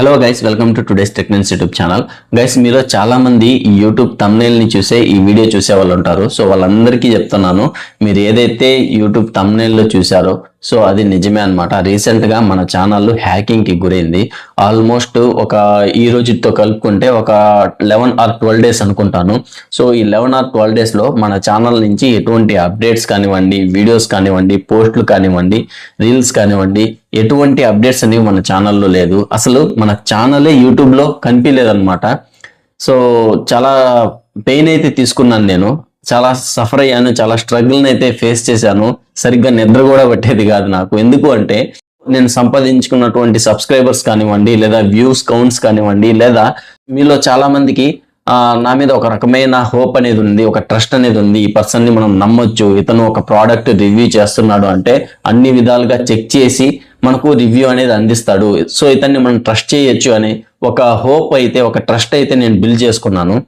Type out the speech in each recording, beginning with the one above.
Hello guys, welcome to today's techniques YouTube channel. Guys, మీలో చాలా మంది ఈ యూట్యూబ్ థంబ్నెయిల్ ని చూసే ఈ వీడియో చూసే వాళ్ళు ఉంటారు. సో వాళ్ళందరికీ చెప్తున్నాను, మీరు ఏదైతే యూట్యూబ్ థంబ్నెయిల్ లో చూసారో సో అది నిజమే అన్నమాట. రీసెంట్ గా మన ఛానల్ హ్యాకింగ్ కి గురైంది. ఆల్మోస్ట్ ఈ రోజుతో కలుపుకుంటే ఒక 11 or 12 డేస్ అనుకుంటాను. సో ఈ 11 or 12 డేస్ లో మన ఛానల్ నుంచి ఎటువంటి అప్డేట్స్ కానివ్వండి, వీడియోస్ కానివ్వండి, పోస్టులు కానివ్వండి, రీల్స్ కానివ్వండి, ఎటువంటి అప్డేట్స్ అనేవి మన ఛానల్లో లేదు. అసలు మన ఛానలే యూట్యూబ్ లో కనిపించలేదన్నమాట. సో చాలా పెయిన్ అయితే తీసుకున్నాను, నేను చాలా సఫర్ అయ్యాను, చాలా స్ట్రగుల్ని అయితే ఫేస్ చేశాను. సరిగ్గా నిద్ర కూడా పట్టేది కాదు నాకు. ఎందుకు అంటే నేను సంపాదించుకున్నటువంటి సబ్స్క్రైబర్స్ కానివ్వండి, లేదా వ్యూస్ కౌంట్స్ కానివ్వండి, లేదా మీలో చాలా మందికి నా మీద ఒక రకమైన హోప్ అనేది ఉంది, ఒక ట్రస్ట్ అనేది ఉంది. ఈ పర్సన్ ని మనం నమ్మొచ్చు, ఇతను ఒక ప్రోడక్ట్ రివ్యూ చేస్తున్నాడు అంటే అన్ని విధాలుగా చెక్ చేసి మనకు రివ్యూ అనేది అందిస్తాడు, సో ఇతన్ని మనం ట్రస్ట్ చేయొచ్చు అనే ఒక హోప్ అయితే, ఒక ట్రస్ట్ అయితే నేను బిల్డ్ చేసుకున్నాను.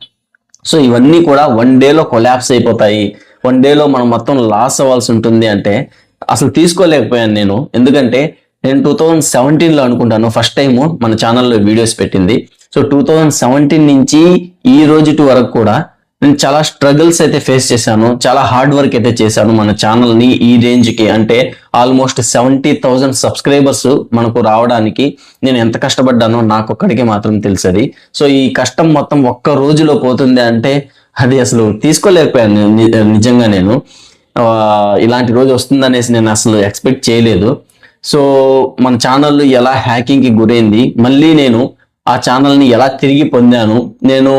సో ఇవన్నీ కూడా 1 డేలో కొలాప్స్ అయిపోతాయి, 1 డేలో మనం మొత్తం లాస్ అవ్వాల్సి ఉంటుంది అంటే అసలు తీసుకోలేకపోయాను నేను. ఎందుకంటే నేను 2017లో అనుకుంటాను ఫస్ట్ టైం మన ఛానల్లో వీడియోస్ పెట్టింది. సో 2017 నుంచి ఈ రోజు వరకు కూడా నేను చాలా స్ట్రగుల్స్ అయితే ఫేస్ చేశాను, చాలా హార్డ్ వర్క్ అయితే చేశాను మన ఛానల్ ని ఈ రేంజ్ కి, అంటే ఆల్మోస్ట్ 70,000 సబ్స్క్రైబర్స్ మనకు రావడానికి నేను ఎంత కష్టపడ్డానో నాకొక్కడికే మాత్రం తెలుసది. సో ఈ కష్టం మొత్తం ఒక్క రోజులో పోతుంది అంటే అది అసలు తీసుకోలేకపోయాను నిజంగా. నేను ఇలాంటి రోజు వస్తుందనేసి నేను అసలు ఎక్స్పెక్ట్ చేయలేదు. సో మన ఛానల్ ఎలా హ్యాకింగ్ కి గురైంది, మళ్ళీ నేను ఆ ఛానల్ ని ఎలా తిరిగి పొందాను, నేను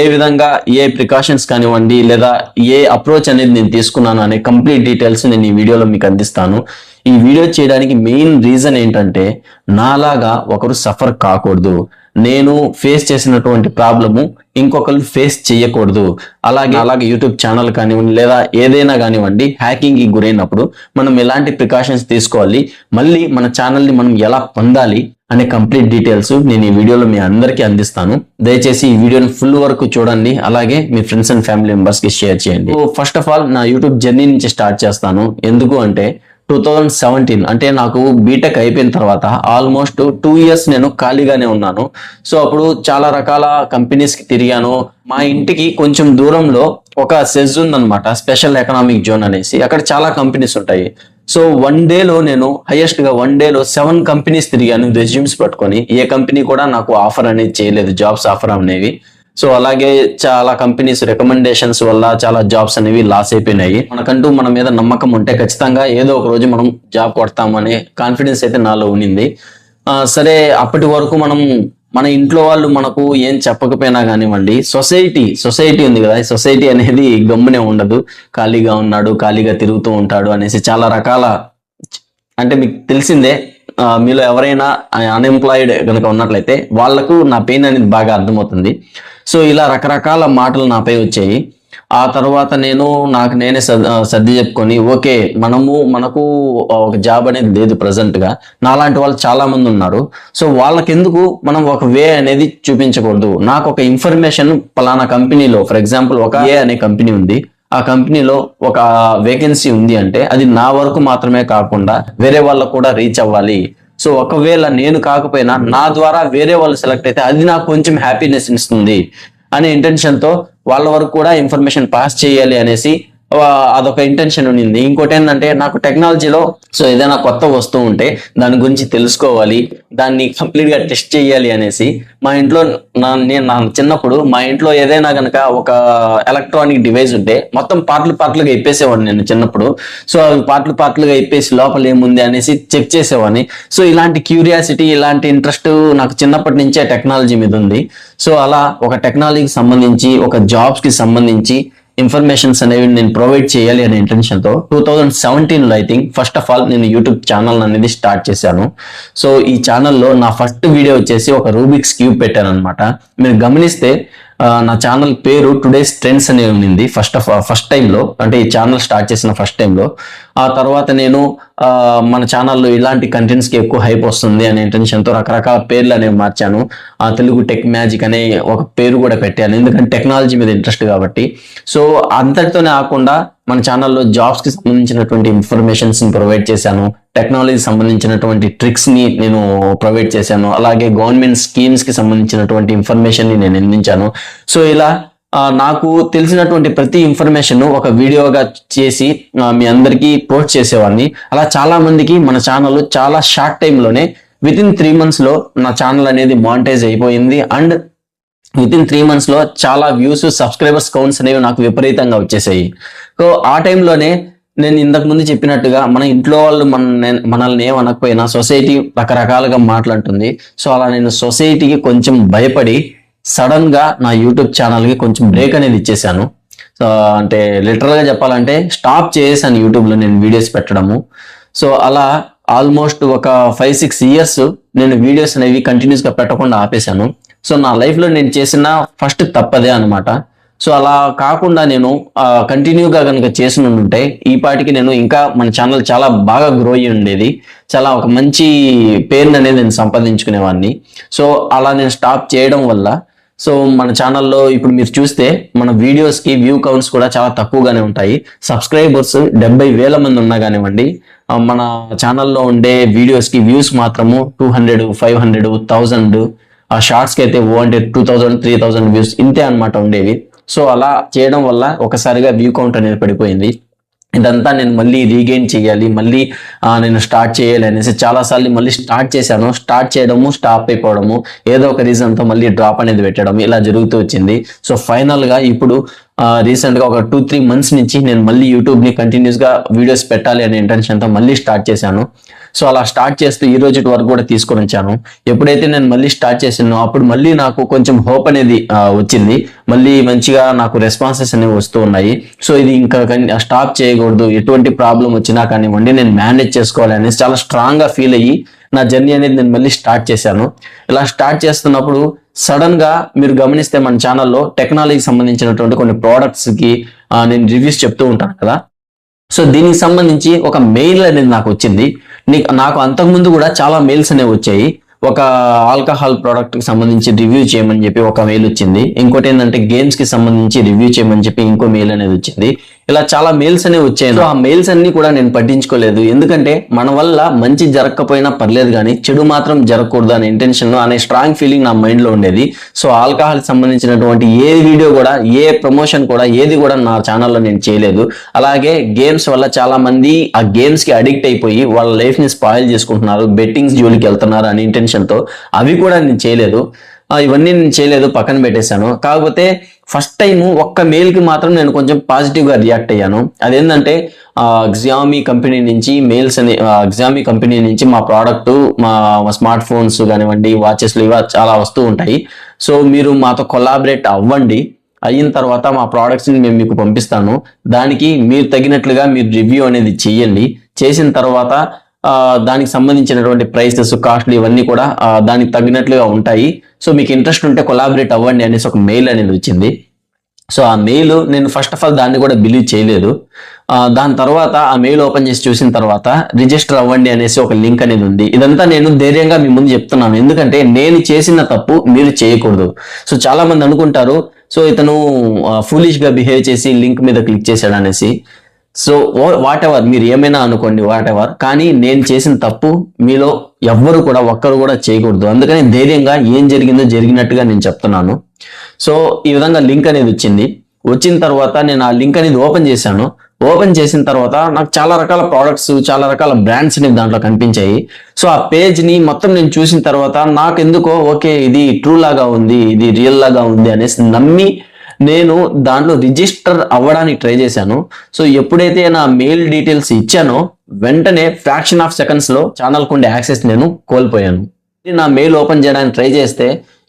ఏ విధంగా ఏ ప్రికాషన్స్ కానివ్వండి, లేదా ఏ అప్రోచ్ అనేది నేను తీసుకున్నాను అనే కంప్లీట్ డీటెయిల్స్ నేను ఈ వీడియోలో మీకు అందిస్తాను. ఈ వీడియో చేయడానికి మెయిన్ రీజన్ ఏంటంటే నాలాగా ఒకరు సఫర్ కాకూడదు, నేను ఫేస్ చేసినటువంటి ప్రాబ్లము ఇంకొకరు ఫేస్ చేయకూడదు. అలాగే యూట్యూబ్ ఛానల్ కానివ్వండి, లేదా ఏదైనా కానివ్వండి హ్యాకింగ్ కి గురైనప్పుడు మనం ఎలాంటి ప్రికాషన్స్ తీసుకోవాలి, మళ్ళీ మన ఛానల్ ని మనం ఎలా పొందాలి అనే కంప్లీట్ డీటెయిల్స్ నేను ఈ వీడియోలో మీ అందరికీ అందిస్తాను. దయచేసి ఈ వీడియోని ఫుల్ వరకు చూడండి, అలాగే మీ ఫ్రెండ్స్ అండ్ ఫ్యామిలీ మెంబర్స్ కి షేర్ చేయండి. ఫస్ట్ ఆఫ్ ఆల్ నా యూట్యూబ్ జర్నీ నుంచి స్టార్ట్ చేస్తాను. ఎందుకు అంటే 2017 అంటే నాకు బీటెక్ అయిపోయిన తర్వాత ఆల్మోస్ట్ 2 years నేను ఖాళీగానే ఉన్నాను. సో అప్పుడు చాలా రకాల కంపెనీస్ కి తిరిగాను. మా ఇంటికి కొంచెం దూరంలో ఒక సెజ్ ఉందన్నమాట, స్పెషల్ ఎకనామిక్ జోన్ అనేసి. అక్కడ చాలా కంపెనీస్ ఉంటాయి. సో 1 డేలో నేను హైయెస్ట్ గా 1 డేలో 7 కంపెనీస్ తిరిగాను రెజ్యూమ్స్ పట్టుకొని. ఏ కంపెనీ కూడా నాకు ఆఫర్ అనేది చేయలేదు, జాబ్స్ ఆఫర్ అనేవి. సో అలాగే చాలా కంపెనీస్ రికమెండేషన్స్ వల్ల చాలా జాబ్స్ అనేవి లాస్ అయిపోయినాయి. మనకంటూ మన మీద నమ్మకం ఉంటే ఖచ్చితంగా ఏదో ఒక రోజు మనం జాబ్ కొడతామనే కాన్ఫిడెన్స్ అయితే నాలో ఉండింది. సరే, అప్పటి వరకు మన ఇంట్లో వాళ్ళు మనకు ఏం చెప్పకపోయినా కానివ్వండి, సొసైటీ ఉంది కదా, సొసైటీ అనేది గమ్మునే ఉండదు. ఖాళీగా ఉన్నాడు, ఖాళీగా తిరుగుతూ ఉంటాడు అనేసి చాలా రకాల, అంటే మీకు తెలిసిందే, మీలో ఎవరైనా అన్ఎంప్లాయిడ్ కనుక ఉన్నట్లయితే వాళ్లకు నా పెయిన్ అనేది బాగా అర్థమవుతుంది. సో ఇలా రకరకాల మాటలు నాపై వచ్చాయి. ఆ తర్వాత నాకు నేనే సర్ది చెప్పుకొని, ఓకే మనకు ఒక జాబ్ అనేది లేదు ప్రజెంట్ గా, నాలాంటి వాళ్ళు చాలా మంది ఉన్నారు. సో వాళ్ళకెందుకు మనం ఒక వే అనేది చూపించకూడదు. నాకు ఒక ఇన్ఫర్మేషన్ పలానా కంపెనీలో, ఫర్ ఎగ్జాంపుల్ ఒక ఏ అనే కంపెనీ ఉంది, ఆ కంపెనీలో ఒక వేకెన్సీ ఉంది అంటే అది నా వరకు మాత్రమే కాకుండా వేరే వాళ్ళకు కూడా రీచ్ అవ్వాలి. సో ఒకవేళ నేను కాకపోయినా నా ద్వారా వేరే వాళ్ళు సెలెక్ట్ అయితే అది నాకు కొంచెం హ్యాపీనెస్ ఇస్తుంది అనే ఇంటెన్షన్ తో వాళ్ళ వరకు కూడా ఇన్ఫర్మేషన్ పాస్ చేయాలి అనేసి అదొక ఇంటెన్షన్ ఉండింది. ఇంకోటి ఏంటంటే నాకు టెక్నాలజీలో సో ఏదైనా కొత్త వస్తువు ఉంటే దాని గురించి తెలుసుకోవాలి, దాన్ని కంప్లీట్ గా టెస్ట్ చేయాలి అనేసి మా ఇంట్లో నా చిన్నప్పుడు మా ఇంట్లో ఏదైనా కనుక ఒక ఎలక్ట్రానిక్ డివైస్ ఉంటే మొత్తం పార్ట్లుగా ఇప్పేసేవాడిని నేను చిన్నప్పుడు. సో అవి పార్ట్లుగా ఇప్పేసి లోపల ఏముంది అనేసి చెక్ చేసేవాడిని. సో ఇలాంటి క్యూరియాసిటీ, ఇలాంటి ఇంట్రెస్ట్ నాకు చిన్నప్పటి నుంచే టెక్నాలజీ మీద ఉంది. సో అలా ఒక టెక్నాలజీకి సంబంధించి, ఒక జాబ్స్ కి సంబంధించి ఇన్ఫర్మేషన్స్ అనేవి నేను ప్రొవైడ్ చేయాలి అనే ఇంటెన్షన్ తో 2017లో I think first of all నేను యూట్యూబ్ ఛానల్ అనేది స్టార్ట్ చేశాను. సో ఈ ఛానల్లో నా ఫస్ట్ వీడియో వచ్చేసి ఒక రూబిక్స్ క్యూబ్ పెట్టాను అనమాట. మీరు గమనిస్తే నా ఛానల్ పేరు టుడేస్ ట్రెండ్స్ అనే ఉంది ఫస్ట్ టైంలో, అంటే ఈ ఛానల్ స్టార్ట్ చేసిన ఫస్ట్ టైంలో. ఆ తర్వాత నేను మన ఛానల్లో ఇలాంటి కంటెంట్స్ కి ఎక్కువ హైప్ వస్తుంది అనే ఇంటెన్షన్ తో రకరకాల పేర్లు అనేవి మార్చాను. తెలుగు టెక్ మ్యాజిక్ అనే ఒక పేరు కూడా పెట్టాను, ఎందుకంటే టెక్నాలజీ మీద ఇంట్రెస్ట్ కాబట్టి. సో అంతటితోనే కాకుండా మన ఛానల్లో జాబ్స్ కి సంబంధించినటువంటి ఇన్ఫర్మేషన్స్ ని ప్రొవైడ్ చేశాను, టెక్నాలజీ సంబంధించినటువంటి ట్రిక్స్ ని నేను ప్రొవైడ్ చేశాను, అలాగే గవర్నమెంట్ స్కీమ్స్ కి సంబంధించినటువంటి ఇన్ఫర్మేషన్ ని నేను అందించాను. సో ఇలా నాకు తెలిసినటువంటి ప్రతి ఇన్ఫర్మేషన్ ఒక వీడియోగా చేసి మీ అందరికీ పోస్ట్ చేసేవాడిని. అలా చాలా మందికి మన ఛానల్ చాలా షార్ట్ టైంలోనే వితిన్ 3 months లో నా ఛానల్ అనేది మానిటైజ్ అయిపోయింది. అండ్ వితిన్ 3 months లో చాలా వ్యూస్, సబ్స్క్రైబర్స్ కౌంట్స్ అనేవి నాకు విపరీతంగా వచ్చేసాయి. సో ఆ టైంలోనే నేను ఇంతకు ముందు చెప్పినట్టుగా మన ఇంట్లో వాళ్ళు మనల్ని ఏమనకపోయినా సొసైటీ రకరకాలుగా మాట్లాడుతుంది. సో అలా నేను సొసైటీకి కొంచెం భయపడి సడన్ గా నా యూట్యూబ్ ఛానల్ కి కొంచెం బ్రేక్ అనేది ఇచ్చేసాను. సో అంటే లిటరల్ గా చెప్పాలంటే స్టాప్ చేసేసాను యూట్యూబ్ లో నేను వీడియోస్ పెట్టడము. సో అలా ఆల్మోస్ట్ ఒక 5-6 years నేను వీడియోస్ అనేవి కంటిన్యూస్ గా పెట్టకుండా ఆపేశాను. సో నా లైఫ్ లో నేను చేసిన ఫస్ట్ తప్పదే అనమాట. సో అలా కాకుండా నేను కంటిన్యూగా కనుక చేసి ఉంటే ఈ పాటికి నేను ఇంకా మన ఛానల్ చాలా బాగా గ్రో అయ్యి ఉండేది, చాలా ఒక మంచి పేరుని అనేది నేను సంపాదించుకునేవాడిని. సో అలా నేను స్టాప్ చేయడం వల్ల సో మన ఛానల్లో ఇప్పుడు మీరు చూస్తే మన వీడియోస్కి వ్యూ కౌంట్స్ కూడా చాలా తక్కువగానే ఉంటాయి. సబ్స్క్రైబర్స్ 70,000 మంది ఉన్నా కానివ్వండి, మన ఛానల్లో ఉండే వీడియోస్కి వ్యూస్ మాత్రము 200, 500, 1000, ఆ షార్ట్స్కి అయితే 2000, 3000 వ్యూస్ ఇంతే అనమాట ఉండేవి. సో అలా చేయడం వల్ల ఒకసారిగా వ్యూ కౌంట్ అనేది పడిపోయింది. ఇదంతా నేను మళ్ళీ రీగెయిన్ చేయాలి, మళ్ళీ నేను స్టార్ట్ చేయాలి అనేసి చాలాసార్లు మళ్ళీ స్టార్ట్ చేశాను. స్టార్ట్ చేయడము, స్టాప్ అయిపోవడము, ఏదో ఒక రీజన్తో మళ్ళీ డ్రాప్ అనేది పెట్టడం ఇలా జరుగుతూ వచ్చింది. సో ఫైనల్గా ఇప్పుడు రీసెంట్గా ఒక 2-3 months నుంచి నేను మళ్ళీ యూట్యూబ్ని కంటిన్యూస్గా వీడియోస్ పెట్టాలి అనే ఇంటెన్షన్తో మళ్ళీ స్టార్ట్ చేశాను. సో అలా స్టార్ట్ చేస్తూ ఈ రోజు వరకు కూడా తీసుకొని వచ్చాను. ఎప్పుడైతే నేను మళ్ళీ స్టార్ట్ చేసానో అప్పుడు మళ్ళీ నాకు కొంచెం హోప్ అనేది వచ్చింది, మళ్ళీ మంచిగా నాకు రెస్పాన్సెస్ అనేవి వస్తూ ఉన్నాయి. సో ఇది ఇంకా స్టాప్ చేయకూడదు, ఎటువంటి ప్రాబ్లం వచ్చినా కానివ్వండి నేను మేనేజ్ చేసుకోవాలి అనేసి చాలా స్ట్రాంగ్గా ఫీల్ అయ్యి నా జర్నీ అనేది నేను మళ్ళీ స్టార్ట్ చేశాను. ఇలా స్టార్ట్ చేస్తున్నప్పుడు సడన్ గా మీరు గమనిస్తే మన ఛానల్లో టెక్నాలజీకి సంబంధించినటువంటి కొన్ని ప్రోడక్ట్స్కి నేను రివ్యూస్ చెప్తూ ఉంటాను కదా. సో దీనికి సంబంధించి ఒక మెయిల్ అనేది నాకు వచ్చింది. నాకు అంతకుముందు కూడా చాలా మెయిల్స్ అనేవి వచ్చాయి. ఒక ఆల్కహాల్ ప్రోడక్ట్ కి సంబంధించి రివ్యూ చేయమని చెప్పి ఒక మెయిల్ వచ్చింది. ఇంకోటి ఏంటంటే గేమ్స్ కి సంబంధించి రివ్యూ చేయమని చెప్పి ఇంకో మెయిల్ అనేది వచ్చింది. ఇలా చాలా మెయిల్స్ అనేవి వచ్చాయి. సో ఆ మెయిల్స్ అన్ని కూడా నేను పట్టించుకోలేదు, ఎందుకంటే మన వల్ల మంచి జరగకపోయినా పర్లేదు కానీ చెడు మాత్రం జరగకూడదు అనే ఇంటెన్షన్ అనే స్ట్రాంగ్ ఫీలింగ్ నా మైండ్ లో ఉండేది. సో ఆల్కహాల్ సంబంధించినటువంటి ఏ వీడియో కూడా, ఏ ప్రమోషన్ కూడా, ఏది కూడా నా ఛానల్లో నేను చేయలేదు. అలాగే గేమ్స్ వల్ల చాలా మంది ఆ గేమ్స్ కి అడిక్ట్ అయిపోయి వాళ్ళ లైఫ్ ని స్పాయిల్ చేసుకుంటున్నారు, బెట్టింగ్స్ జోలికి వెళ్తున్నారు అనే ఇంటెన్షన్ తో అవి కూడా నేను చేయలేదు. ఇవన్నీ నేను చేయలేదు, పక్కన పెట్టేశాను. కాకపోతే ఫస్ట్ టైం ఒక్క మెయిల్ కి మాత్రం నేను కొంచెం పాజిటివ్ గా రియాక్ట్ అయ్యాను. అదేంటంటే Xiaomi కంపెనీ నుంచి మెయిల్స్ అని, Xiaomi కంపెనీ నుంచి మా ప్రోడక్ట్, మా స్మార్ట్ ఫోన్స్ కానివ్వండి, వాచెస్లు ఇవి చాలా వస్తూ ఉంటాయి. సో మీరు మాతో కొలాబరేట్ అవ్వండి, అయిన తర్వాత మా ప్రోడక్ట్స్ని మేము మీకు పంపిస్తాను, దానికి మీరు తగినట్లుగా మీరు రివ్యూ అనేది చెయ్యండి, చేసిన తర్వాత దానికి సంబంధించినటువంటి ప్రైసెస్, కాస్ట్లు ఇవన్నీ కూడా దానికి తగినట్లుగా ఉంటాయి. సో మీకు ఇంట్రెస్ట్ ఉంటే కొలాబరేట్ అవ్వండి అనేసి ఒక మెయిల్ అనేది వచ్చింది. సో ఆ మెయిల్ నేను ఫస్ట్ ఆఫ్ ఆల్ దాన్ని కూడా బిలీవ్ చేయలేదు. దాని తర్వాత ఆ మెయిల్ ఓపెన్ చేసి చూసిన తర్వాత రిజిస్టర్ అవ్వండి అనేసి ఒక లింక్ అనేది ఉంది. ఇదంతా నేను ధైర్యంగా మీ ముందు చెప్తున్నాను, ఎందుకంటే నేను చేసిన తప్పు మీరు చేయకూడదు. సో చాలా మంది అనుకుంటారు సో ఇతను ఫూలిష్ గా బిహేవ్ చేసి లింక్ మీద క్లిక్ చేశాడు అనేసి. సో వాట్ ఎవర్, మీరు ఏమైనా అనుకోండి, వాట్ ఎవర్, కానీ నేను చేసిన తప్పు మీలో ఎవ్వరు కూడా ఒక్కరు కూడా చేయకూడదు. అందుకని ధైర్యంగా ఏం జరిగిందో జరిగినట్టుగా నేను చెప్తున్నాను. సో ఈ విధంగా లింక్ అనేది వచ్చింది. వచ్చిన తర్వాత నేను ఆ లింక్ అనేది ఓపెన్ చేశాను. ఓపెన్ చేసిన తర్వాత నాకు చాలా రకాల ప్రోడక్ట్స్, చాలా రకాల బ్రాండ్స్ అనేవి దాంట్లో కనిపించాయి. సో ఆ పేజ్ ని మొత్తం నేను చూసిన తర్వాత నాకు ఎందుకో ఓకే ఇది ట్రూ లాగా ఉంది, ఇది రియల్ లాగా ఉంది అనేసి నమ్మి నేను దాంట్లో రిజిస్టర్ అవ్వడానికి ట్రై చేశాను. సో ఎప్పుడైతే నా మెయిల్ డీటెయిల్స్ ఇచ్చానో వెంటనే ఫ్రాక్షన్ ఆఫ్ సెకండ్స్ లో ఛానల్ కుండే యాక్సెస్ నేను కోల్పోయాను. నా మెయిల్ ఓపెన్ చేయడానికి ట్రై చేస్తే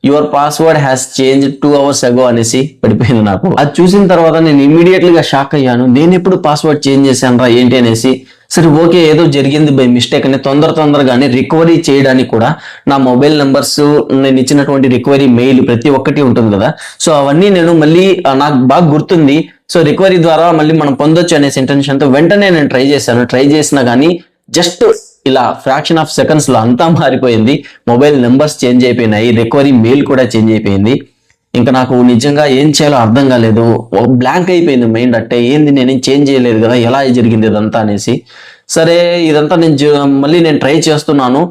your password has change 2 hours ago అనేసి పడిపోయింది నాకు. అది చూసిన తర్వాత నేను ఇమీడియట్లీ గా షాక్ అయ్యాను. నేను ఎప్పుడు పాస్వర్డ్ చేంజ్ చేశాను రా ఏంటి అనేసి. సరే ఓకే ఏదో జరిగింది బై మిస్టేక్ అని తొందరగానే రికవరీ చేయడానికి కూడా నా మొబైల్ నెంబర్స్, నేను ఇచ్చినటువంటి రికవరీ మెయిల్ ప్రతి ఒక్కటి ఉంటుంది కదా. సో అవన్నీ నేను మళ్ళీ నాకు బాగా గుర్తుంది. సో రికవరీ ద్వారా మళ్ళీ మనం పొందొచ్చు అనేసి ఇంటెన్షన్తో వెంటనే నేను ట్రై చేశాను. ట్రై చేసినా కానీ జస్ట్ ఇలా ఫ్రాక్షన్ ఆఫ్ సెకండ్స్ లో అంతా మారిపోయింది. మొబైల్ నెంబర్స్ చేంజ్ అయిపోయినాయి, రికవరీ మెయిల్ కూడా చేంజ్ అయిపోయింది. ఇంకా నాకు నిజంగా ఏం చేయాలో అర్థం కాలేదు. ఒక బ్లాంక్ అయిపోయింది మైండ్. అట్టే ఏంది నేనేం చేంజ్ చేయలేదు కదా, ఎలా జరిగింది ఇదంతా అనేసి. సరే ఇదంతా మళ్ళీ నేను ట్రై చేస్తున్నాను.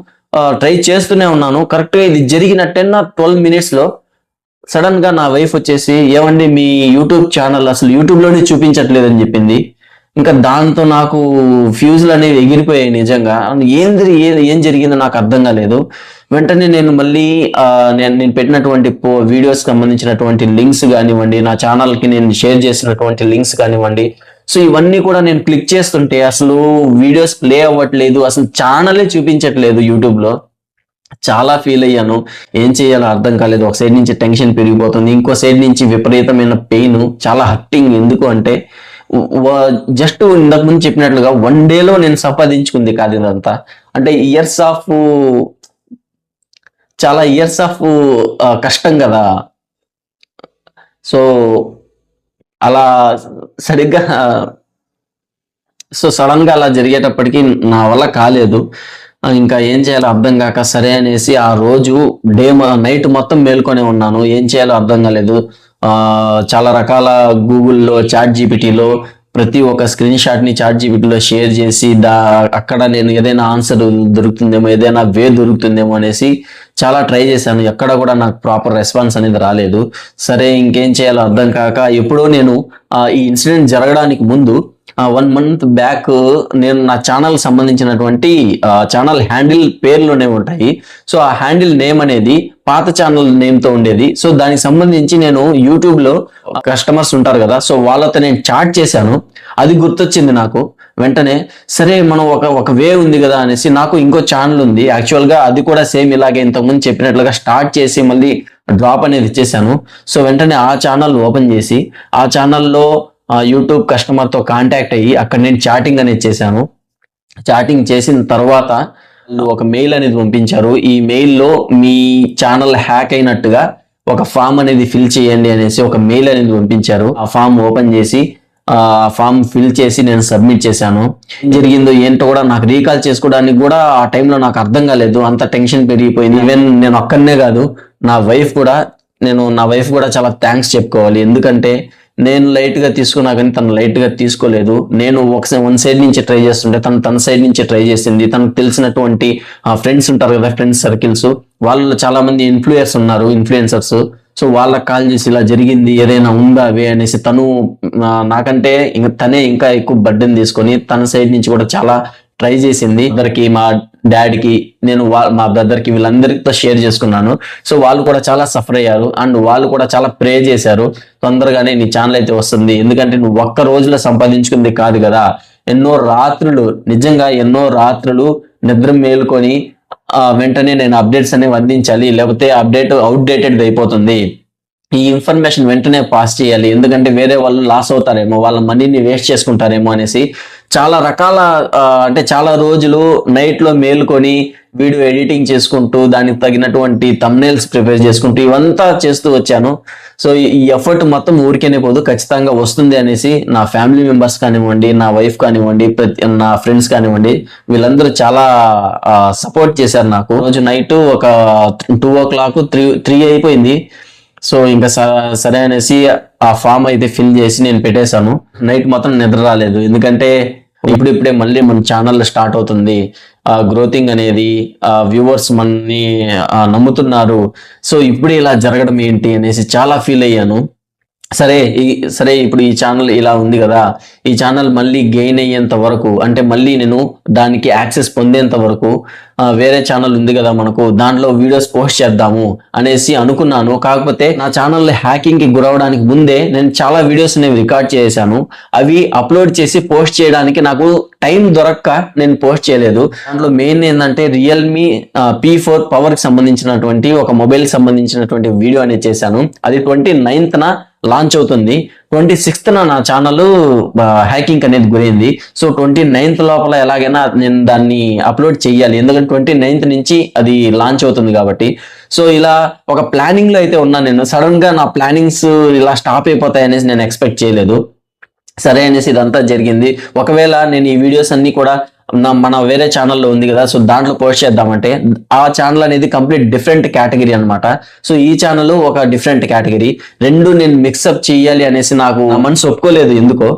ట్రై చేస్తూనే ఉన్నాను. కరెక్ట్గా ఇది జరిగిన 10 or 12 minutes లో సడన్ గా నా వైఫ్ వచ్చేసి, ఏమండి మీ యూట్యూబ్ ఛానల్ అసలు యూట్యూబ్ లోనే చూపించట్లేదని చెప్పింది. ఇంకా దాంతో నాకు ఫ్యూజులు అనేవి ఎగిరిపోయాయి నిజంగా. ఏం జరిగిందో నాకు అర్థం కాలేదు. వెంటనే నేను మళ్ళీ నేను పెట్టినటువంటి వీడియోస్ సంబంధించినటువంటి లింక్స్ కానివ్వండి, నా ఛానల్ కి నేను షేర్ చేసినటువంటి లింక్స్ కానివ్వండి, సో ఇవన్నీ కూడా నేను క్లిక్ చేస్తుంటే అసలు వీడియోస్ ప్లే అవ్వట్లేదు, అసలు ఛానలే చూపించట్లేదు యూట్యూబ్ లో. చాలా ఫీల్ అయ్యాను. ఏం చేయాలో అర్థం కాలేదు. ఒక సైడ్ నుంచి టెన్షన్ పెరిగిపోతుంది, ఇంకో సైడ్ నుంచి విపరీతమైన పెయిన్, చాలా హర్టింగ్. ఎందుకు అంటే జస్ట్ ఇంతకు ముందు చెప్పినట్లుగా 1 డేలో నేను సంపాదించుకుంది కాదు ఇదంతా. అంటే చాలా ఇయర్స్ ఆఫ్ కష్టం కదా. సో అలా సరిగ్గా సడన్ గా అలా జరిగేటప్పటికి నా వల్ల కాలేదు. ఇంకా ఏం చేయాలో అర్థం కాక సరే అనేసి ఆ రోజు నైట్ మొత్తం మేల్కొనే ఉన్నాను. ఏం చేయాలో అర్థం కాలేదు. చాలా రకాల గూగుల్లో, చాట్ జీపీటీలో ప్రతి ఒక్క స్క్రీన్ షాట్ ని చాట్ జీపీటీలో షేర్ చేసి అక్కడ నేను ఏదైనా ఆన్సర్ దొరుకుతుందేమో, ఏదైనా వే దొరుకుతుందేమో అనేసి చాలా ట్రై చేశాను. ఎక్కడ కూడా నాకు ప్రాపర్ రెస్పాన్స్ అనేది రాలేదు. సరే ఇంకేం చేయాలో అర్థం కాక ఎప్పుడో నేను ఈ ఇన్సిడెంట్ జరగడానికి ముందు 1 month బ్యాక్ నేను నా ఛానల్ సంబంధించినటువంటి ఛానల్ హ్యాండిల్ పేర్లోనే ఉంటాయి. సో ఆ హ్యాండిల్ నేమ్ అనేది పాత ఛానల్ నేమ్ తో ఉండేది. సో దానికి సంబంధించి నేను యూట్యూబ్ లో కస్టమర్స్ ఉంటారు కదా, సో వాళ్ళతో నేను చాట్ చేశాను. అది గుర్తొచ్చింది నాకు. వెంటనే సరే మనం ఒక వే ఉంది కదా అనేసి, నాకు ఇంకో ఛానల్ ఉంది యాక్చువల్ గా, అది కూడా సేమ్ ఇలాగే ఇంతకుముందు చెప్పినట్లుగా స్టార్ట్ చేసి మళ్ళీ డ్రాప్ అనేది ఇచ్చేసాను. సో వెంటనే ఆ ఛానల్ ఓపెన్ చేసి ఆ ఛానల్లో యూట్యూబ్ కస్టమర్ తో కాంటాక్ట్ అయ్యి అక్కడ నేను చాటింగ్ అనేది చేశాను. చాటింగ్ చేసిన తర్వాత ఒక మెయిల్ అనేది పంపించారు. ఈ మెయిల్లో మీ ఛానల్ హ్యాక్ అయినట్టుగా ఒక ఫామ్ అనేది ఫిల్ చేయండి అనేసి ఒక మెయిల్ అనేది పంపించారు. ఆ ఫామ్ ఓపెన్ చేసి ఆ ఫామ్ ఫిల్ చేసి నేను సబ్మిట్ చేశాను. ఏం జరిగిందో ఏంటో కూడా నాకు రీకాల్ చేసుకోవడానికి కూడా ఆ టైంలో నాకు అర్థం కాలేదు. అంత టెన్షన్ పెరిగిపోయింది. ఈవెన్ నేను ఒక్కనే కాదు, నా వైఫ్ కూడా చాలా థ్యాంక్స్ చెప్పుకోవాలి. ఎందుకంటే నేను లైట్ గా తీసుకున్నా కానీ తను లైట్ గా తీసుకోలేదు. నేను వన్ సైడ్ నుంచి ట్రై చేస్తుంటే తన సైడ్ నుంచి ట్రై చేసింది. తనకు తెలిసినటువంటి ఫ్రెండ్స్ ఉంటారు కదా, ఫ్రెండ్స్ సర్కిల్స్, వాళ్ళు చాలా మంది ఇన్ఫ్లుయెన్సర్స్. సో వాళ్ళకి కాల్ చేసి ఇలా జరిగింది, ఏదైనా ఉందా వే అనేసి, తను నాకంటే తనే ఇంకా ఎక్కువ బర్డెన్ తీసుకొని తన సైడ్ నుంచి కూడా చాలా ట్రై చేసింది. అందరికి, మా డాడీకి, నేను మా బ్రదర్ కి, వీళ్ళందరితో షేర్ చేసుకున్నాను. సో వాళ్ళు కూడా చాలా సఫర్ అయ్యారు అండ్ వాళ్ళు కూడా చాలా ప్రే చేశారు, తొందరగానే నీ ఛానల్ అయితే వస్తుంది. ఎందుకంటే నువ్వు ఒక్క రోజులో సంపాదించుకుంది కాదు కదా, నిజంగా ఎన్నో రాత్రులు నిద్ర మేలుకొని వెంటనే నేను అప్డేట్స్ అనేవి అందించాలి, లేకపోతే అప్డేట్ అవుట్డేటెడ్ అయిపోతుంది. ఈ ఇన్ఫర్మేషన్ వెంటనే పాస్ చేయాలి, ఎందుకంటే వేరే వాళ్ళు లాస్ అవుతారేమో, వాళ్ళ మనీని వేస్ట్ చేసుకుంటారేమో అనేసి చాలా రకాల అంటే చాలా రోజులు నైట్ లో మేలుకొని వీడియో ఎడిటింగ్ చేసుకుంటూ దానికి తగినటువంటి థంబ్నెయిల్స్ ప్రిపేర్ చేసుకుంటూ ఇవంతా చేస్తూ వచ్చాను. సో ఈ ఎఫర్ట్ మొత్తం ఊరికేనే పోదు, ఖచ్చితంగా వస్తుంది అనేసి నా ఫ్యామిలీ మెంబర్స్ కానివ్వండి, నా వైఫ్ కానివ్వండి, నా ఫ్రెండ్స్ కానివ్వండి, వీళ్ళందరూ చాలా సపోర్ట్ చేశారు నాకు. రోజు నైట్ ఒక 2 o'clock 3 అయిపోయింది. సో ఇంకా సరే అనేసి ఆ ఫామ్ అయితే ఫిల్ చేసి నేను పెట్టేశాను. నైట్ మొత్తం నిద్ర రాలేదు, ఎందుకంటే ఇప్పుడిప్పుడే మళ్ళీ మన ఛానల్ స్టార్ట్ అవుతుంది, గ్రోతింగ్ అనేది, వ్యూవర్స్ మనని నమ్ముతున్నారు. సో ఇప్పుడు ఇలా జరగడం ఏంటి అనేసి చాలా ఫీల్ అయ్యాను. సరే ఇప్పుడు ఈ ఛానల్ ఇలా ఉంది కదా, ఈ ఛానల్ మళ్ళీ గెయిన్ అయ్యేంత వరకు, అంటే మళ్ళీ నేను దానికి యాక్సెస్ పొందేంత వరకు వేరే ఛానల్ ఉంది కదా మనకు, దాంట్లో వీడియోస్ పోస్ట్ చేద్దాము అనేసి అనుకున్నాను. కాకపోతే నా ఛానల్ హ్యాకింగ్ కి గురవడానికి ముందే నేను చాలా వీడియోస్ అనేవి రికార్డ్ చేశాను. అవి అప్లోడ్ చేసి పోస్ట్ చేయడానికి నాకు టైం దొరక్క నేను పోస్ట్ చేయలేదు. దాంట్లో మెయిన్ ఏంటంటే రియల్మీ P4 పవర్ కి సంబంధించినటువంటి ఒక మొబైల్ కి సంబంధించినటువంటి వీడియో అనేది చేశాను. అది 29th లాంచ్ అవుతుంది. 26th నా ఛానల్ హ్యాకింగ్ అనేది గురైంది. సో 29th లోపల ఎలాగైనా నేను దాన్ని అప్లోడ్ చేయాలి, ఎందుకంటే 29th నుంచి అది లాంచ్ అవుతుంది కాబట్టి. సో ఇలా ఒక ప్లానింగ్ లో అయితే ఉన్నాను నేను. సడన్ గా నా ప్లానింగ్స్ ఇలా స్టాప్ అయిపోతాయి అనేసి నేను ఎక్స్పెక్ట్ చేయలేదు. సరే అనేసి ఇదంతా జరిగింది. ఒకవేళ నేను ఈ వీడియోస్ అన్ని కూడా మన వేరే ఛానల్లో ఉంది కదా, సో దాంట్లో పోస్ట్ చేద్దామంటే ఆ ఛానల్ అనేది కంప్లీట్ డిఫరెంట్ కేటగిరీ అనమాట. సో ఈ ఛానల్ ఒక డిఫరెంట్ కేటగిరీ, రెండు నేను మిక్సప్ చేయాలి అనేసి నాకు నా మనసు ఒప్పుకోలేదు ఎందుకో.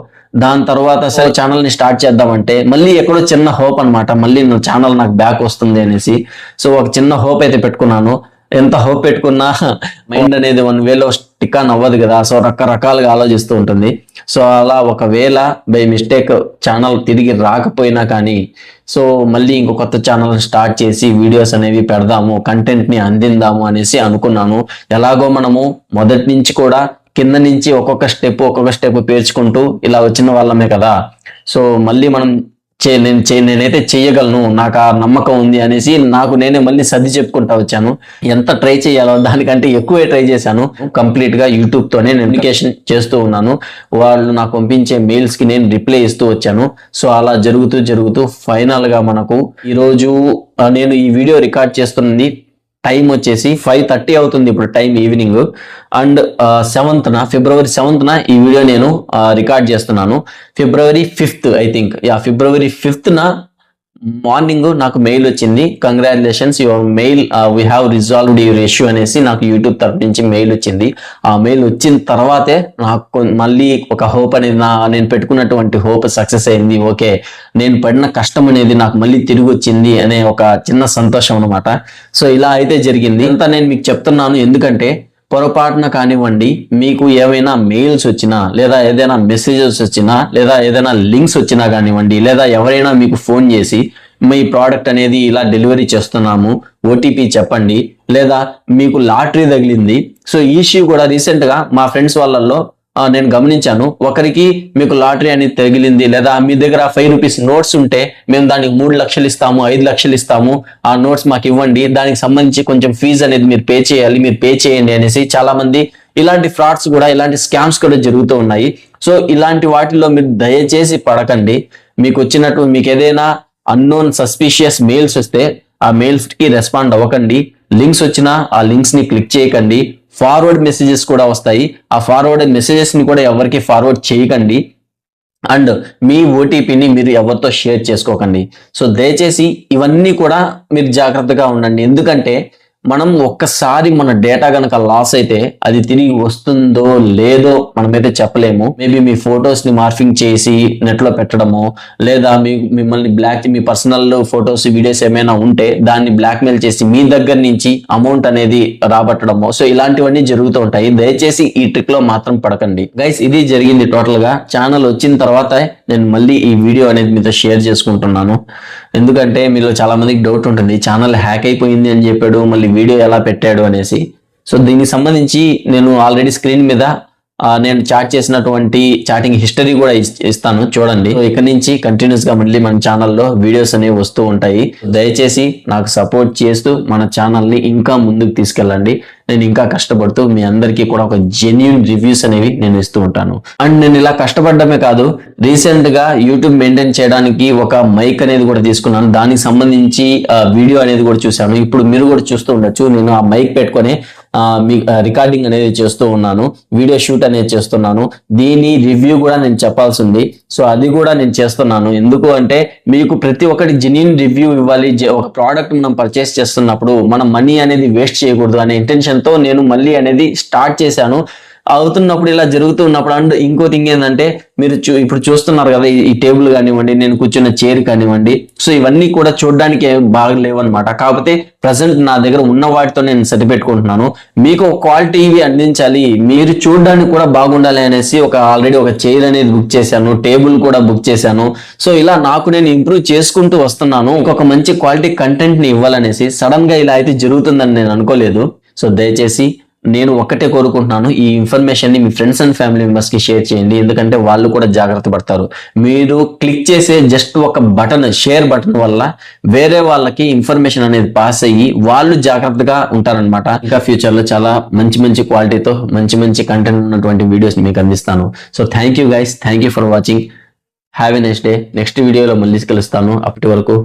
దాని తర్వాత సరే ఛానల్ ని స్టార్ట్ చేద్దామంటే మళ్ళీ ఎక్కడో చిన్న హోప్ అనమాట, మళ్ళీ ఛానల్ నాకు బ్యాక్ వస్తుంది అనేసి. సో ఒక చిన్న హోప్ అయితే పెట్టుకున్నాను. ఎంత హోప్ పెట్టుకున్నా మైండ్ అనేది 1 వేలో స్టిక్ ఆన్ అవ్వదు కదా, సో రకరకాలుగా ఆలోచిస్తూ ఉంటుంది. సో అలా ఒకవేళ బై మిస్టేక్ ఛానల్ తిరిగి రాకపోయినా కానీ సో మళ్ళీ ఇంకో కొత్త ఛానల్ స్టార్ట్ చేసి వీడియోస్ అనేవి పెడదాము, కంటెంట్ ని అందిందాము అనేసి అనుకున్నాను. ఎలాగో మనము మొదటి నుంచి కూడా కింద నుంచి ఒక్కొక్క స్టెప్ పేర్చుకుంటూ ఇలా వచ్చిన వాళ్ళమే కదా. సో మళ్ళీ మనం నేనైతే చెయ్యగలను, నాకు ఆ నమ్మకం ఉంది అనేసి నాకు నేనే మళ్ళీ సర్ది చెప్పుకుంటా వచ్చాను. ఎంత ట్రై చేయాలో దానికంటే ఎక్కువే ట్రై చేశాను. కంప్లీట్ గా యూట్యూబ్ తోనే నేను కమ్యూనికేషన్ చేస్తూ ఉన్నాను. వాళ్ళు నాకు పంపించే మెయిల్స్ కి నేను రిప్లై ఇస్తూ వచ్చాను. సో అలా జరుగుతూ ఫైనల్ గా మనకు ఈరోజు నేను ఈ వీడియో రికార్డ్ చేస్తున్నది టైం వచ్చేసి 5:30 అవుతుంది ఇప్పుడు time evening. And February 7th ఈ వీడియో నేను రికార్డ్ చేస్తున్నాను. February 5th I think, February 5th morning నాకు మెయిల్ వచ్చింది, congratulations your mail we have resolved your issue అనేసి నాకు యూట్యూబ్ తరఫు నుంచి మెయిల్ వచ్చింది. ఆ మెయిల్ వచ్చిన తర్వాతే నాకు మళ్ళీ ఒక హోప్ అనేది నేను పెట్టుకున్నటువంటి హోప్ సక్సెస్ అయింది. ఓకే, నేను పడిన కష్టం అనేది నాకు మళ్ళీ తిరిగి వచ్చింది అనే ఒక చిన్న సంతోషం అనమాట. సో ఇలా అయితే జరిగింది. అంతా నేను మీకు చెప్తున్నాను ఎందుకంటే పొరపాటున కానివ్వండి మీకు ఏమైనా మెయిల్స్ వచ్చినా లేదా ఏదైనా మెసేజెస్ వచ్చినా లేదా ఏదైనా లింక్స్ వచ్చినా కానివ్వండి, లేదా ఎవరైనా మీకు ఫోన్ చేసి మీ ప్రోడక్ట్ అనేది ఇలా డెలివరీ చేస్తున్నాము ఓటీపీ చెప్పండి, లేదా మీకు లాటరీ తగిలింది. సో ఈ ఇష్యూ కూడా రీసెంట్ గా మా ఫ్రెండ్స్ వాళ్ళల్లో నేను గమనించాను. ఒకరికి మీకు లాటరీ అనేది తగిలింది, లేదా మీ దగ్గర 5 రూపీస్ నోట్స్ ఉంటే మేము దానికి 3 లక్షలు ఇస్తాము, 5 లక్షలు ఇస్తాము, ఆ నోట్స్ మాకు ఇవ్వండి, దానికి సంబంధించి కొంచెం ఫీజు అనేది మీరు పే చేయాలి, మీరు పే చేయండి అనేసి చాలా మంది ఇలాంటి ఫ్రాడ్స్ కూడా, ఇలాంటి స్కామ్స్ కూడా జరుగుతూ ఉన్నాయి. సో ఇలాంటి వాటిల్లో మీరు దయచేసి పడకండి. మీకు వచ్చినట్టు మీకు ఏదైనా అన్నోన్ సస్పిషియస్ మెయిల్స్ వస్తే ఆ మెయిల్స్ కి రెస్పాండ్ అవ్వకండి. లింక్స్ వచ్చినా ఆ లింక్స్ ని క్లిక్ చేయకండి. ఫార్వర్డ్ మెసేజెస్ కూడా వస్తాయి, ఆ ఫార్వర్డ్ మెసేజెస్ ని కూడా ఎవరికి ఫార్వర్డ్ చేయకండి. అండ్ మీ ఓటీపీని మీరు ఎవరితో షేర్ చేసుకోకండి. సో దయచేసి ఇవన్నీ కూడా మీరు జాగ్రత్తగా ఉండండి. ఎందుకంటే మనం ఒక్కసారి మన డేటా కనుక లాస్ అయితే అది తిరిగి వస్తుందో లేదో మనమైతే చెప్పలేము. మేబీ మీ ఫొటోస్ ని మార్ఫింగ్ చేసి నెట్ లో పెట్టడము, లేదా మిమ్మల్ని మీ పర్సనల్ ఫొటోస్ వీడియోస్ ఏమైనా ఉంటే దాన్ని బ్లాక్మెయిల్ చేసి మీ దగ్గర నుంచి అమౌంట్ అనేది రాబట్టడము. సో ఇలాంటివన్నీ జరుగుతూ ఉంటాయి. దయచేసి ఈ ట్రిక్ లో మాత్రం పడకండి గైస్. ఇది జరిగింది టోటల్ గా. ఛానల్ వచ్చిన తర్వాత నేను మళ్ళీ ఈ వీడియో అనేది మీతో షేర్ చేసుకుంటున్నాను. ఎందుకంటే మీలో చాలా మందికి డౌట్ ఉంటుంది, ఛానల్ హ్యాక్ అయిపోయింది అని చెప్పాడు, మళ్ళీ వీడియో ఎలా పెట్టాడు అనేసి. సో దీనికి సంబంధించి నేను ఆల్రెడీ స్క్రీన్ మీద నేను చాట్ చేసినటువంటి చాటింగ్ హిస్టరీ కూడా ఇస్తాను చూడండి. ఇక్కడ నుంచి కంటిన్యూస్ గా మళ్ళీ మన ఛానల్లో వీడియోస్ అనేవి వస్తూ ఉంటాయి. దయచేసి నాకు సపోర్ట్ చేస్తూ మన ఛానల్ ని ఇంకా ముందుకు తీసుకెళ్ళండి. నేను ఇంకా కష్టపడుతూ మీ అందరికీ కూడా ఒక జెన్యూన్ రివ్యూస్ అనేవి నేను ఇస్తూ ఉంటాను. అండ్ నేను ఇలా కష్టపడమే కాదు, రీసెంట్ గా యూట్యూబ్ మెయింటైన్ చేయడానికి ఒక మైక్ అనేది కూడా తీసుకున్నాను. దానికి సంబంధించి వీడియో అనేది కూడా చూసాను. ఇప్పుడు మీరు కూడా చూస్తూ ఉండొచ్చు. నేను ఆ మైక్ పెట్టుకొని మీ రికార్డింగ్ అనేది చేస్తూ ఉన్నాను, వీడియో షూట్ అనేది చేస్తున్నాను. దీని రివ్యూ కూడా నేను చెప్పాల్సింది. సో అది కూడా నేను చేస్తున్నాను. ఎందుకు అంటే మీకు ప్రతి ఒక్కటి జెన్యూన్ రివ్యూ ఇవ్వాలి. ఒక ప్రోడక్ట్ మనం పర్చేస్ చేస్తున్నప్పుడు మనం మనీ అనేది వేస్ట్ చేయకూడదు అనే ఇంటెన్షన్ తో నేను మళ్ళీ అనేది స్టార్ట్ చేశాను. అవుతున్నప్పుడు ఇలా జరుగుతున్నప్పుడు అండ్ ఇంకో థింగ్ ఏంటంటే మీరు ఇప్పుడు చూస్తున్నారు కదా, ఈ టేబుల్ కానివ్వండి, నేను కూర్చున్న చైర్ కానివ్వండి, సో ఇవన్నీ కూడా చూడడానికి బాగలేవు అనమాట. కాకపోతే ప్రజెంట్ నా దగ్గర ఉన్న వాటితో నేను సరిపెట్టుకుంటున్నాను. మీకు క్వాలిటీ ఇవి అందించాలి, మీరు చూడడానికి కూడా బాగుండాలి అనేసి ఆల్రెడీ ఒక చైర్ అనేది బుక్ చేశాను, టేబుల్ కూడా బుక్ చేశాను. సో ఇలా నాకు నేను ఇంప్రూవ్ చేసుకుంటూ వస్తున్నాను. ఇంకొక మంచి క్వాలిటీ కంటెంట్ ని ఇవ్వాలనేసి. సడన్ గా ఇలా అయితే జరుగుతుందని నేను అనుకోలేదు. సో దయచేసి నేను ఒక్కటే కోరుకుంటున్నాను, ఈ ఇన్ఫర్మేషన్ ని మీ ఫ్రెండ్స్ అండ్ ఫ్యామిలీ మెంబర్స్ కి షేర్ చేయండి. ఎందుకంటే వాళ్ళు కూడా జాగ్రత్త పడతారు. మీరు క్లిక్ చేసే జస్ట్ ఒక బటన్, షేర్ బటన్ వల్ల వేరే వాళ్ళకి ఇన్ఫర్మేషన్ అనేది పాస్ అయ్యి వాళ్ళు జాగ్రత్తగా ఉంటారనమాట. ఇంకా ఫ్యూచర్ లో చాలా మంచి క్వాలిటీతో మంచి కంటెంట్ ఉన్నటువంటి వీడియోస్ మీకు అందిస్తాను. So thank you guys, thank you for watching. Have a nice day. Next వీడియోలో మళ్ళీ కలుస్తాను. అప్పటి వరకు